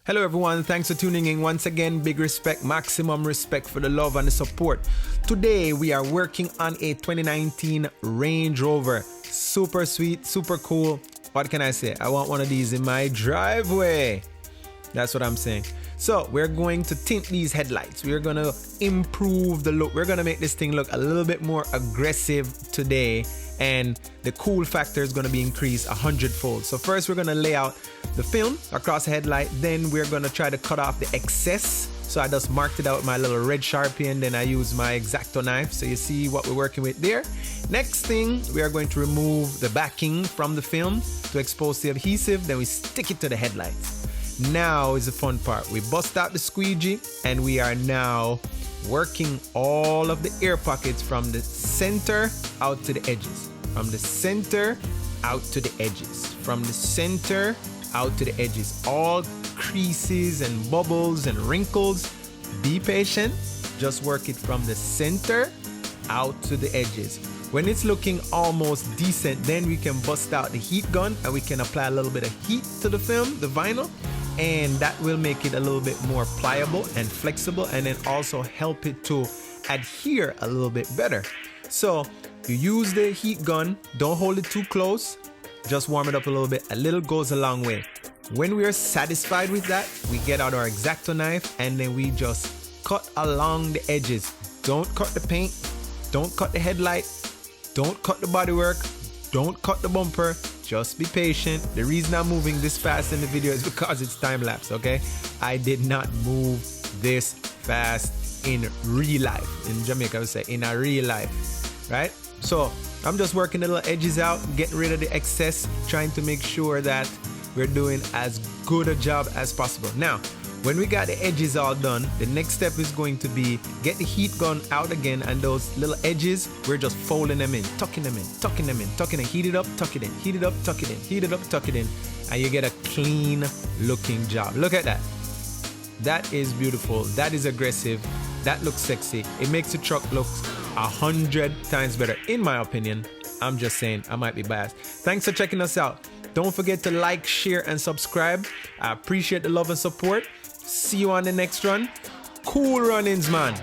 Hello everyone, thanks for tuning in once again. Big respect, maximum respect for the love and the support. Today we are working on a 2019 Range Rover. Super sweet, super cool. What can I say? I want one of these in my driveway. That's what I'm saying. So we're going to tint these headlights. We're going to improve the look. We're going to make this thing look a little bit more aggressive today. And the cool factor is going to be increased 100-fold. So first we're going to lay out the film across the headlight. Then we're going to try to cut off the excess. So I just marked it out with my little red Sharpie, and then I use my X-Acto knife. So you see what we're working with there. Next thing, we are going to remove the backing from the film to expose the adhesive. Then we stick it to the headlights. Now is the fun part. We bust out the squeegee, and we are now working all of the air pockets from the center out to the edges. From the center out to the edges. From the center out to the edges. All creases and bubbles and wrinkles. Be patient. Just work it from the center out to the edges. When it's looking almost decent, then we can bust out the heat gun and we can apply a little bit of heat to the film, the vinyl, and that will make it a little bit more pliable and flexible, and then also help it to adhere a little bit better. So you use the heat gun, don't hold it too close, just warm it up a little bit. A little goes a long way. When we are satisfied with that, we get out our X-Acto knife and then we just cut along the edges. Don't cut the paint, don't cut the headlight, don't cut the bodywork, don't cut the bumper. Just be patient. The reason I'm moving this fast in the video is because it's time-lapse, okay? I did not move this fast in real life. In Jamaica, we say in a real life, right? So I'm just working the little edges out, getting rid of the excess, trying to make sure that we're doing as good a job as possible. Now, when we got the edges all done, the next step is going to be get the heat gun out again, and those little edges, we're just folding them in, tucking them in, tucking them in, tucking it, heat it up, tuck it in, heat it up, tuck it in, heat it up, tuck it in, and you get a clean looking job. Look at that. That is beautiful. That is aggressive. That looks sexy. It makes the truck look 100 times better, in my opinion. I'm just saying, I might be biased. Thanks for checking us out. Don't forget to like, share, and subscribe. I appreciate the love and support. See you on the next run. Cool runnings, man.